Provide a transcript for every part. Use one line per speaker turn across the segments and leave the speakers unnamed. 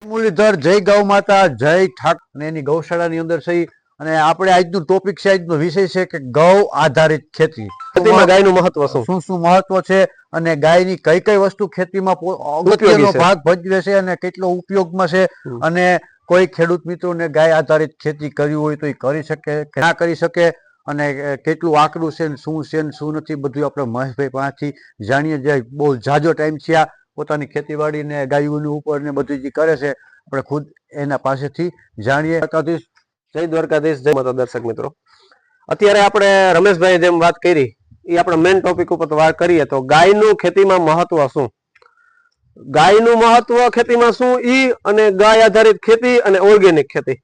મુરલીધર જય ગૌ માતા જય ઠાક અને એની ગૌશાળાની અંદર છે અને આપણે આજનું ટોપિક છે, આજનો વિષય છે કે ગૌ આધારિત ખેતી.
ખેતીમાં ગાયનું મહત્વ શું
શું મહત્વ છે અને ગાયની કઈ કઈ વસ્તુ ખેતીમાં અગત્યનો ભાગ ભજવે છે અને કેટલો ઉપયોગમાં છે, અને કોઈ ખેડૂત મિત્રોને ગાય આધારિત ખેતી કરવી હોય તો એ કરી શકે કે ના કરી શકે, અને કેટલું આકરું છે ને શું નથી, બધું આપણે મહેશભાઈ પાસેથી જાણીએ. જાય બહુ ઝાઝો ટાઈમ છે આ પોતાની ખેતીવાડી ને ગાયોની ઉપર ને બધું જે કરે છે, આપણે ખુદ એના પાસેથી જાણીએ.
જય દ્વારકાધીશ, જય માતા. દર્શક મિત્રો, અત્યારે આપણે રમેશભાઈ જેમ વાત કરી એ આપણે મેઇન ટોપિક ઉપર વાત કરીએ તો ગાયનું ખેતીમાં મહત્વ શું, ગાયનું મહત્વ ખેતીમાં શું ઈ, અને ગાય આધારિત ખેતી અને ઓર્ગેનિક ખેતી,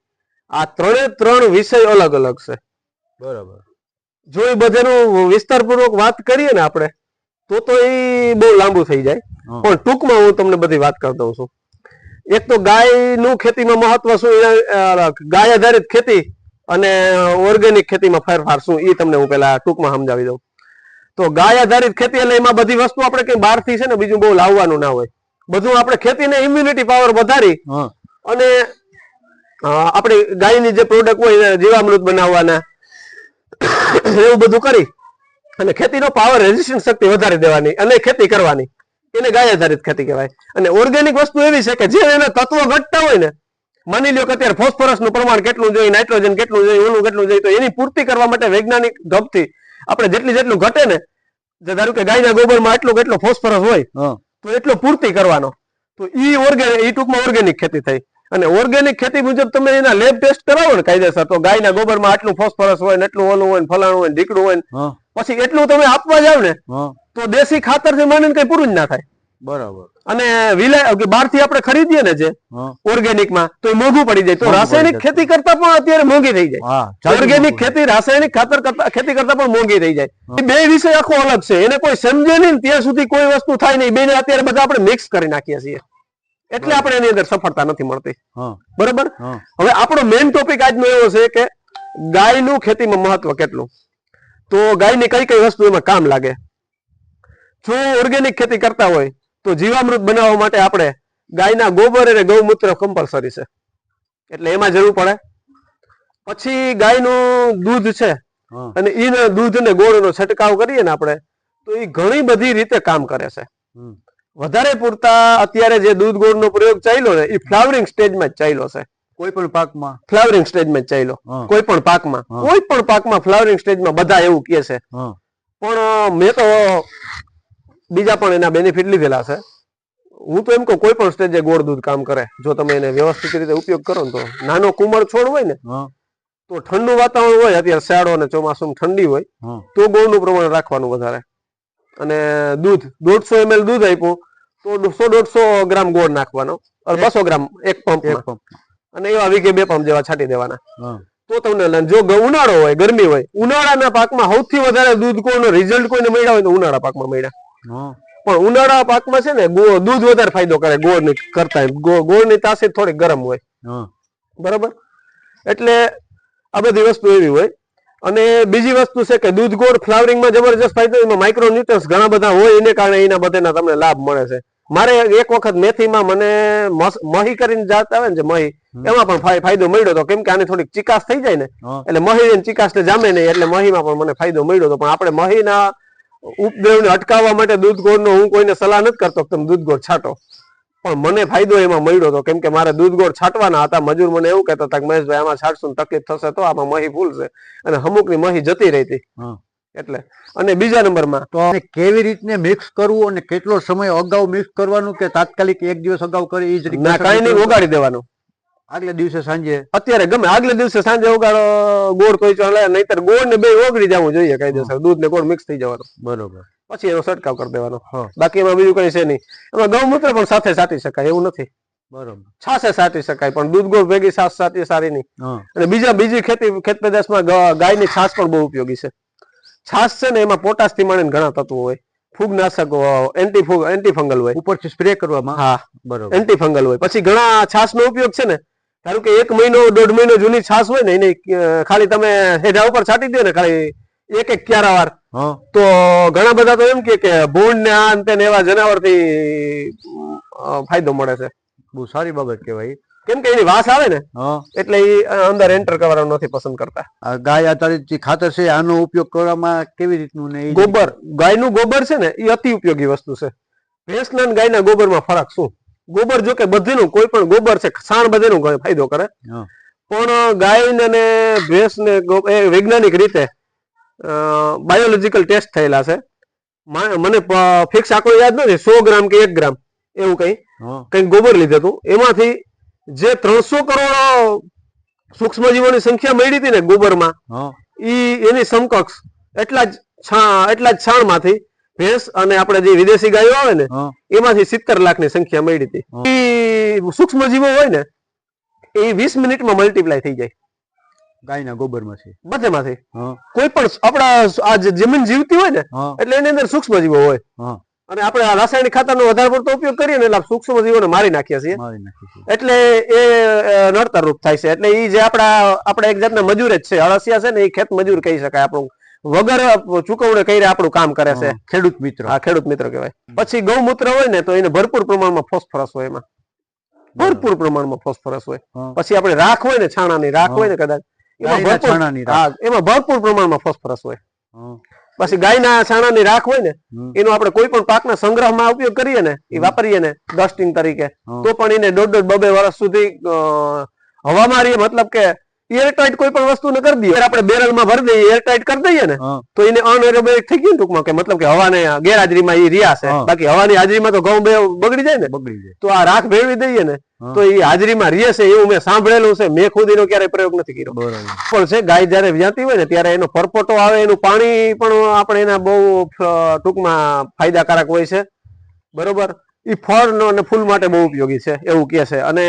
આ ત્રણ વિષય અલગ અલગ છે.
બરાબર.
જો એ બધાનું વિસ્તારપૂર્વક વાત કરીએ ને આપણે તો એ બહુ લાંબુ થઈ જાય, પણ ટૂંકમાં હું તમને બધી વાત કરી દઉં છું. એક તો ગાયનું ખેતીમાં મહત્વ શું, ગાય આધારિત ખેતી અને ઓર્ગેનિક ખેતીમાં ફેરફાર શું, એ તમને હું પેલા ટૂંકમાં સમજાવી દઉં. તો ગાય આધારિત ખેતી એટલે એમાં બધી વસ્તુ આપણે કઈ બહારથી છે ને બીજું બહુ લાવવાનું ના હોય, બધું આપણે ખેતીને ઇમ્યુનિટી પાવર વધારી અને આપણે ગાયની જે પ્રોડક્ટ હોય જીવામૃત બનાવવાના એવું બધું કરી અને ખેતીનો પાવર રેઝિસ્ટન્સ શક્તિ વધારી દેવાની અને ખેતી કરવાની, એને ગાય આધારિત ખેતી કહેવાય. અને ઓર્ગેનિક વસ્તુ એવી છે કે જે એના તત્વો ઘટતા હોય ને, માની લ્યો કે અત્યારે ફોસ્ફરસ નું પ્રમાણ કેટલું જોઈએ, નાઇટ્રોજન કેટલું જોઈએ, ઓલું કેટલું જોઈએ, તો એની પૂર્તિ કરવા માટે વૈજ્ઞાનિક ઢબથી આપણે જેટલું ઘટે ને, ધારો કે ગાયના ગોબરમાં કેટલો ફોસ્ફરસ હોય તો એટલો પૂર્તિ કરવાનો, તો ઈ ટૂંકમાં ઓર્ગેનિક ખેતી થઈ. અને ઓર્ગેનિક ખેતી મુજબ તમે એના લેબ ટેસ્ટ કરાવો ને કાયદેસર, તો ગાયના ગોબરમાં આટલું ફોસ્ફરસ હોય ને, એટલું ઓલું હોય, ફલાણું હોય, ઢીકડું હોય, પછી એટલું તમે આપવા જાવ ને તો દેશી ખાતર થી માનીને કઈ પૂરું જ ના થાય.
બરાબર.
અને બહારથી આપણે ખરીદીએ ને જે ઓર્ગેનિક માં તો એ મોંઘું પડી જાય, તો રાસાયણિક ખેતી કરતા પણ અત્યારે મોંઘી થઈ જાય. ઓર્ગેનિક ખેતી રાસાયણિક ખાતર ખેતી કરતા પણ મોંઘી થઈ જાય. એ બે વિષય આખો અલગ છે, એને કોઈ સમજે નહીં ત્યાં સુધી કોઈ વસ્તુ થાય નહીં. બેને અત્યારે બધા આપણે મિક્સ કરી નાખીએ છીએ, એટલે આપણે એની અંદર સફળતા નથી મળતી. બરાબર. હવે આપણો મેઇન ટોપિક આજનો એવો છે કે ગાયનું ખેતીમાં મહત્વ કેટલું, તો ગાયની કઈ કઈ વસ્તુ એમાં કામ લાગે. જો ઓર્ગેનિક ખેતી કરતા હોય તો જીવામૃત બનાવવા માટે આપણે ગાયના ગોબર અને ગૌમૂત્ર કમ્પલસરી છે, એટલે એમાં જરૂર પડે. પછી ગાયનું દૂધ છે, અને ઈ દૂધ ને ગોળનો છંટકાવ કરીએ ને આપણે, તો એ ઘણી બધી રીતે કામ કરે છે. વધારે પૂરતા અત્યારે જે દૂધ ગોળનો પ્રયોગ ચાલ્યો ને એ ફ્લાવરિંગ સ્ટેજમાં જ ચાલ્યો છે.
કોઈ પણ પાકમાં
ફ્લાવરિંગ સ્ટેજમાં જ ચાલ્યો, કોઈ પણ પાકમાં ફ્લાવરિંગ સ્ટેજમાં બધા એવું કહે છે. પણ મેં તો બીજા પણ એના બેનિફિટ લીધેલા છે. હું તો એમ કહું કોઈ પણ સ્ટેજે ગોળ દૂધ કામ કરે, જો તમે એને વ્યવસ્થિત રીતે ઉપયોગ કરો ને. તો નાનો કુમળ છોડ હોય ને, તો ઠંડુ વાતાવરણ હોય, અત્યારે શિયાળો અને ચોમાસું ઠંડી હોય, તો ગોળનું પ્રમાણ રાખવાનું વધારે. અને દૂધ 150 ml દૂધ આપ્યું તો 100-150 ગ્રામ ગોળ નાખવાનો, 200 ગ્રામ એક પંપ, અને એવા વીઘે 2 પંપ જેવા છાંટી દેવાના. તો તમને જો ઉનાળો હોય, ગરમી હોય, ઉનાળાના પાકમાં સૌથી વધારે દૂધ ગોળનો રિઝલ્ટ કોઈને મળ્યા હોય તો ઉનાળા પાકમાં મળ્યા. પણ ઉનાળા પાકમાં છે ને દૂધ વધારે ફાયદો કરે ગોળ કરતા, ગોળની તાસીર થોડી ગરમ હોય. બરાબર. એટલે આ બધી વસ્તુ એવી હોય. અને બીજી વસ્તુ છે કે દૂધ ગોળ ફ્લાવરિંગમાં જબરજસ્ત ફાયદો, એમાં માઇક્રોન્યુટ્રન્સ ઘણા બધા હોય, એને કારણે એના બધાના તમને લાભ મળે છે. મારે એક વખત મેથીમાં મને મહી કરીને જાત આવે ને જે મહી, એમાં પણ ફાયદો મળ્યો હતો, કેમ કે આને થોડીક ચિકાસ થઈ જાય ને, એટલે મહી ચિકાસ જામે નહીં, એટલે મહીમાં પણ મને ફાયદો મળ્યો હતો. પણ આપણે મહીના ઉપદ્રવને અટકાવવા માટે દૂધ ગોળનો હું કોઈને સલાહ નથી કરતો તમે દૂધ ગોળ છાંટો, પણ મને ફાયદો એમાં મળ્યો હતો, કેમ કે મારે દૂધ ગોળ છાંટવાના હતા. મજૂર મને એવું કહેતા હતા કે મહેશભાઈ આમાં છાંટશું તકલીફ થશે, તો આમાં મહી ફૂલશે, અને અમુકની મહી જતી રહી હતી. એટલે અને બીજા નંબરમાં
તો કેવી રીતને મિક્સ કરવું અને કેટલો સમય અગાઉ મિક્સ કરવાનું, કે તાત્કાલિક એક દિવસ અગાઉ કરી એ જ રીતે?
કઈ નહીં, ઓગાળી દેવાનું
આગલે દિવસે સાંજે.
અત્યારે ગમે આગલે દિવસે સાંજે ઓગાળો ગોળ કોઈ ચાલે, નહીતર ગોળ ને બે ઓગળી જવું જોઈએ કાયદેસર, દૂધ ને ગોળ મિક્સ થઈ જવાનું.
બરોબર.
પછી એનો છંટકાવ કરી દેવાનો. બાકી એમાં બીજું કઈ છે નહીં. એમાં ગૌમૂત્ર પણ સાથે સાટી શકાય એવું નથી.
બરોબર.
છાસે સાટી શકાય, પણ દૂધ ગોળ ભેગી છાસ સાટી સારી નહીં. અને બીજી ખેત પેદાશમાં ગાયની છાસ પણ બહુ ઉપયોગી છે. છાસ છે ને એમાં પોટાશ થી માંડીને ઘણા તત્વો હોય, ફૂગનાશક, એન્ટીફંગલ હોય, ઉપરથી સ્પ્રે કરવામાં. હા બરોબર. એન્ટીફંગલ હોય. પછી ઘણા છાસ નો ઉપયોગ છે ને, ધારો કે 1 મહિનો 1.5 મહિનો જૂની છાસ હોય ને, એને ખાલી તમે હેઠા ઉપર છાંટી દો ને ખાલી એક ક્યારા વાર, તો ઘણા બધા તો એમ કે ભૂંડ ને આ અંતે એવા જનાવર થી ફાયદો મળે છે.
બહુ સારી બાબત કહેવાય.
કેમ કે એની વાસ આવે ને એટલે એ અંદર એન્ટર કરવાનું નથી પસંદ કરતા.
આ ગાય આધારિત જે ખાતર છે આનો ઉપયોગ કરવામાં કેવી રીતનું ને
ગોબર, ગાયનું ગોબર છે ને એ અતિ ઉપયોગી વસ્તુ છે. ભેંસના અને ગાયના ગોબરમાં ફરક શું? ગોબર જો કે બધીનું કોઈ પણ ગોબર છે, છાણ બધીનું ફાયદો કરે, પણ ગાય ને ભેંસ ને વૈજ્ઞાનિક રીતે બાયોલોજીકલ ટેસ્ટ થયેલા છે. મને ફિક્સ આંકડો યાદ નથી, 100 ગ્રામ કે 1 ગ્રામ એવું કઈ ગોબર લીધું હતું. એમાંથી જે 300 કરોડ સૂક્ષ્મજીવોની સંખ્યા મળી હતી ને ગોબરમાં, એની સમકક્ષ એટલા જ છાણમાંથી ભેંસ અને આપણે જે વિદેશી ગાયો આવે ને એમાંથી 70 લાખની સંખ્યા મળી હતી. એ સૂક્ષ્મજીવો હોય ને એ 20 મિનિટમાં મલ્ટીપ્લાય થઈ જાય
ગાયના ગોબરમાંથી,
બધેમાંથી. કોઈ પણ આપણા આ જમીન જીવતી હોય ને એટલે એની અંદર સૂક્ષ્મજીવો હોય, અને આપણે આ રાસાયણિક ખાતરનો વધારે પડતો ઉપયોગ કરીએ ને એટલે સૂક્ષ્મજીવોને મારી નાખીએ છીએ, એટલે એ નડતર રૂપ થાય છે. એટલે એ જે આપણા એક જાતના મજૂર જ છે, અળસિયા છે ને, એ ખેત મજૂર કહી શકાય. આપણું વગર ચૂકવણી કરી આપણું કામ કરે છે.
ખેડૂત મિત્ર,
હા, ખેડૂત મિત્ર કહેવાય. પછી ગૌમૂત્ર હોય ને તો એને ભરપૂર પ્રમાણમાં ફોસ્ફરસ હોય, એમાં ભરપૂર પ્રમાણમાં ફોસ્ફરસ હોય. પછી આપણે રાખ હોય ને, છાણાની રાખ હોય ને કદાચ, એમાં ભરપૂર પ્રમાણમાં ફોસ્ફરસ હોય. પછી ગાયના છાણાની રાખ હોય ને એનો આપણે કોઈ પણ પાકના સંગ્રહમાં ઉપયોગ કરીએ ને, એ વાપરીએ ને ડસ્ટિંગ તરીકે, તો પણ એને 1.5-2 વર્ષ સુધી હવામાં રહીએ. મતલબ કે એરટાઇટ કોઈ પણ વસ્તુને કરી દઈએ, આપણે બેરલમાં ભરી દઈએ, એરટાઇટ કરી દઈએ ને તો એને અનએરોબિક થઈ ગયું ટૂંકમાં, કે મતલબ કે હવાને ગેરહાજરીમાં એ રહ્યા છે. બાકી હવાની હાજરીમાં તો ઘઉં બગડી જાય ને, તો આ રાખ ભેળવી દઈએ ને તો એ હાજરીમાં રહે છે. એવું મેં સાંભળેલું છે, મેં ખુદ એનો ક્યારેય પ્રયોગ નથી કર્યો. પણ છે ગાય જયારે વ્યાતી હોય ને ત્યારે એનો પરપોટો આવે, એનું પાણી પણ આપણે એના બહુ ટૂંકમાં ફાયદાકારક હોય છે. બરોબર, એ ફળ અને ફૂલ માટે બહુ ઉપયોગી છે એવું કે છે. અને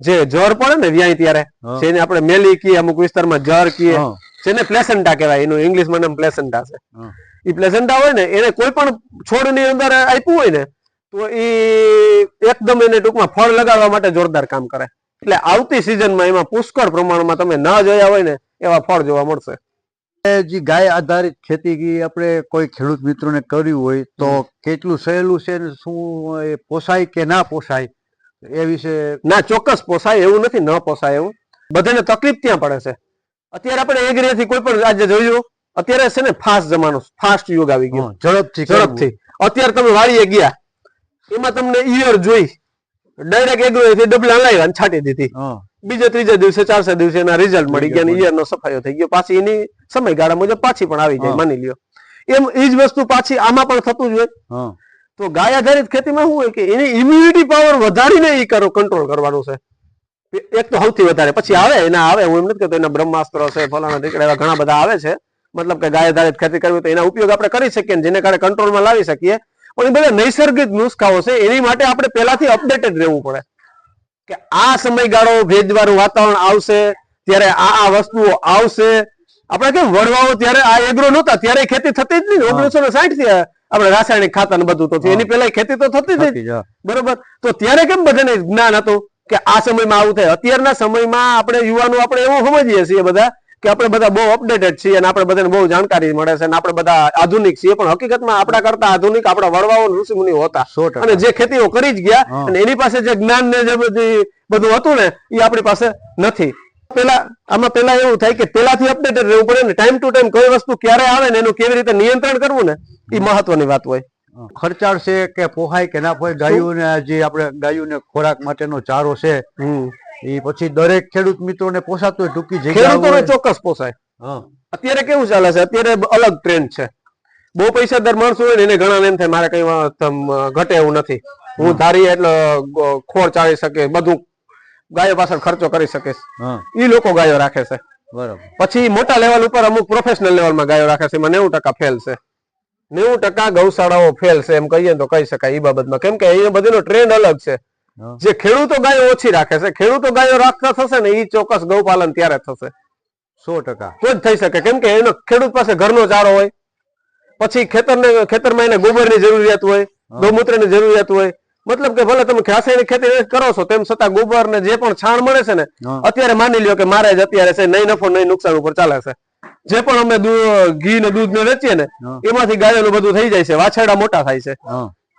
જે જર પડે ને વ્યાય ત્યારે, જેને આપણે મેલી કીએ, અમુક વિસ્તારમાં જર કીએ, જેને પ્લેસેન્ટા કહેવાય, એનું ઇંગ્લિશમાં નામ પ્લેસેન્ટા છે. એ પ્લેસેન્ટા હોય ને એને કોઈ પણ છોડની અંદર આપ્યું હોય ને તો એ એકદમ એને ટૂંકમાં ફળ લગાડવા માટે જોરદાર કામ કરે. એટલે આવતી સિઝનમાં એમાં પુષ્કળ પ્રમાણમાં તમે ન જોયા હોય ને એવા ફળ જોવા મળશે.
જે ગાય આધારિત ખેતી આપણે કોઈ ખેડૂત મિત્રોને કર્યું હોય તો કેટલું સહેલું છે, શું એ પોસાય કે ના પોસાય એ વિશે?
ના, ચોક્કસ પોસાય એવું નથી, ન પોસાય એવું. બધાને તકલીફ ત્યાં પડે છે. અત્યારે આપણે એગ્રીથી કોઈ પણ આજે જોયું, અત્યારે છે ને ફાસ્ટ જમાનો, ફાસ્ટ યુગ આવી ગયો, ઝડપથી. અત્યારે તમે વાળીએ ગયા, એમાં તમને ઈયર જોઈ ડાયરેક્ટ એગ્રોથી ડબલા લાવ્યા છાંટી દીધી, બીજા ત્રીજા દિવસે ચોથા દિવસે એના રિઝલ્ટ મળી ગયા, ઈયર નો સફાયો થઈ ગયો. પાછી એની સમયગાળા મુજબ પાછી પણ આવી જાય, માની લ્યો. એમ એ જ વસ્તુ પાછી આમાં પણ થતું જ હોય. તો ગાય આધારિત ખેતીમાં શું હોય કે એની ઇમ્યુનિટી પાવર વધારીને એ કંટ્રોલ કરવાનું છે, એક તો સૌથી વધારે. પછી આવે એના આવે, હું એમ નથી કહેતો એના બ્રહ્માસ્ત્ર છે, ફલાણા ઢીકડા, એવા ઘણા બધા આવે છે. મતલબ કે ગાય આધારિત ખેતી કરવી તો એના ઉપયોગ આપણે કરી શકીએ, જેને કારણે કંટ્રોલમાં લાવી શકીએ. પણ એ બધા નૈસર્ગિક નુસ્ખાઓ છે, એની માટે આપણે પહેલાથી અપડેટેડ રહેવું પડે કે આ સમયગાળો ભેજવાળું વાતાવરણ આવશે ત્યારે આ વસ્તુઓ આવશે. આપણે કેમ વડવાઓ ત્યારે આ એગ્રો નહોતા ત્યારે ખેતી થતી જ નહીં. 1960 થી આપણે રાસાયણિક ખાતર ને બધું તો એની પહેલા ખેતી તો થતી જ. બરોબર, તો ત્યારે કેમ બધાને જ્ઞાન હતું કે આ સમયમાં આવું થાય. અત્યારના સમયમાં આપણે યુવાનો આપણે એવું સમજીએ છીએ બધા કે આપણે બધા બહુ અપડેટેડ છીએ અને આપણે બધાને બહુ જાણકારી મળે છે અને આપણે બધા આધુનિક છીએ, પણ હકીકતમાં આપણા કરતા આધુનિક આપણા વડવાઓ ઋષિમુનિઓ હતા અને જે ખેતીઓ કરી જ ગયા અને એની પાસે જે જ્ઞાન ને જે બધું હતું ને એ આપણી પાસે નથી. પેલા એવું થાય કે પેલાથી અપડેટેડ રહેવું પડે ને, ટાઈમ ટુ ટાઈમ કઈ વસ્તુ ક્યારે આવે ને એનું કેવી રીતે નિયંત્રણ કરવું ને એ મહત્વની વાત હોય.
ખર્ચાળ છે કે પોહાય કે ના પોહાય ગાયોને, જે આપણે ગાયોને ખોરાક માટેનો ચારો છે એ પછી દરેક ખેડૂત મિત્રોને પોસાતો હોય? ટૂંકી જગ્યા
ખેડૂતોને ચોક્કસ પોસાય. અત્યારે કેવું ચાલે છે, અત્યારે અલગ ટ્રેન્ડ છે. બહુ પૈસાદાર માણસો હોય ને એને ઘણા એમ થાય મારે કઈ ઘટે એવું નથી, હું ધારી એટલે ખોળ ચાળી શકે, બધું ગાયો પાછળ ખર્ચો કરી શકે, એ લોકો ગાયો રાખે છે. બરાબર. પછી મોટા લેવલ ઉપર અમુક પ્રોફેશનલ લેવલમાં ગાયો રાખે છે, એમાં 90% ફેલ છે. 90% ગૌશાળાઓ ફેલ છે એમ કહીએ તો કહી શકાય એ બાબતમાં. કેમ કે એ બધીનો ટ્રેન્ડ અલગ છે. જે ખેડૂતો ગાયો ઓછી રાખે છે, ખેડૂતો ગાયો રાખતા થશે ને એ ચોક્કસ ગૌપાલન ત્યારે થશે 100%, તો જ થઈ શકે. કેમ કે એનો ખેડૂત પાસે ઘરનો ચારો હોય, પછી ખેતરમાં એને ગોબરની જરૂરિયાત હોય, ગૌમૂત્રની જરૂરિયાત હોય. મતલબ કે ભલે તમે રાસાયણિક ખેતી કરો છો તેમ છતાં ગોબર ને જે પણ છાણ મળે છે ને, અત્યારે માની લ્યો કે મારે જ અત્યારે છે નહીં નફો નહીં નુકસાન ઉપર ચાલે છે. જે પણ અમે ઘી ને દૂધ ને વેચીએ ને એમાંથી ગાયોનું બધું થઈ જાય છે, વાછરડા મોટા થાય છે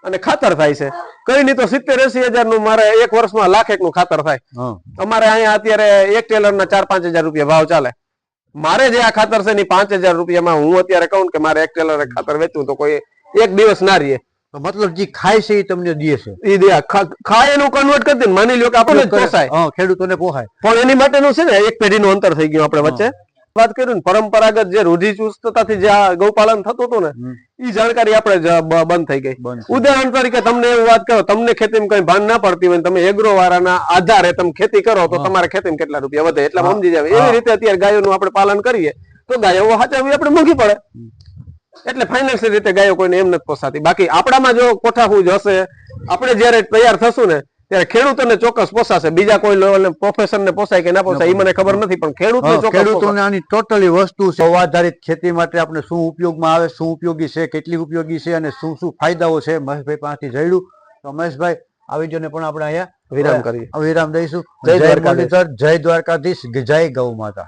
અને ખાતર થાય છે. કઈ નહીં તો 70-80 નું મારે એક વર્ષમાં લાખ નું ખાતર થાય. અમારે અહીંયા અત્યારે એક ટેલરના 4-5 હજાર રૂપિયા ભાવ ચાલે. મારે જે આ ખાતર છે ને 5,000 રૂપિયામાં હું અત્યારે કહું કે મારે એક ટેલરે ખાતર વેચવું તો કોઈ એક દિવસ ના રહીએ.
મતલબ જે ખાય છે એ તમને દે છે,
એ દે ખાય એનું કન્વર્ટ કરી દે. માની લ્યો કે આપણને પોસાય,
ખેડૂતોને પોસાય,
પણ એની માટેનું છે ને એક પેઢીનું અંતર થઈ ગયું આપણે વચ્ચે. વાત કર્યું ને પરંપરાગત જે રૂઢિચુસ્તતાથી જે આ ગૌપાલન થતું હતું ને એ જાણકારી આપણે બંધ થઈ ગઈ. ઉદાહરણ તરીકે તમને એવું વાત કરો, તમને ખેતીમાં કઈ ભાન ના પડતી હોય, તમે એગ્રો વાળાના આધારે તમે ખેતી કરો તો તમારે ખેતીમાં કેટલા રૂપિયા વધે એટલા સમજી જાવ. એવી રીતે અત્યારે ગાયોનું આપણે પાલન કરીએ તો ગાયો સાચવવી આપણે મોંઘી પડે. એટલે ફાઇનાન્શિયલ રીતે ગાયો કોઈને એમ નથી પોસાતી. બાકી આપણામાં જો કોઠાહૂજ હશે, આપણે જયારે તૈયાર થશું ને ત્યારે ખેડૂતોને ચોક્કસ પોસાશે. બીજા કોઈ લેવલે પ્રોફેસર ને પોસાય કે ના પોસાય એ મને ખબર નથી, પણ ખેડૂતોને આની ટોટલી વસ્તુ છે. આધારિત ખેતી માટે આપણે શું ઉપયોગમાં આવે, શું ઉપયોગી છે, કેટલી ઉપયોગી છે અને શું શું ફાયદાઓ છે, મહેશભાઈ પાસેથી જાણ્યું. તો મહેશભાઈ આ વિડીયોને પણ આપણે અહીંયા વિરામ દઈશું. જય દ્વારકાધીશ, જય દ્વારકાધીશ, જય ગૌ માતા.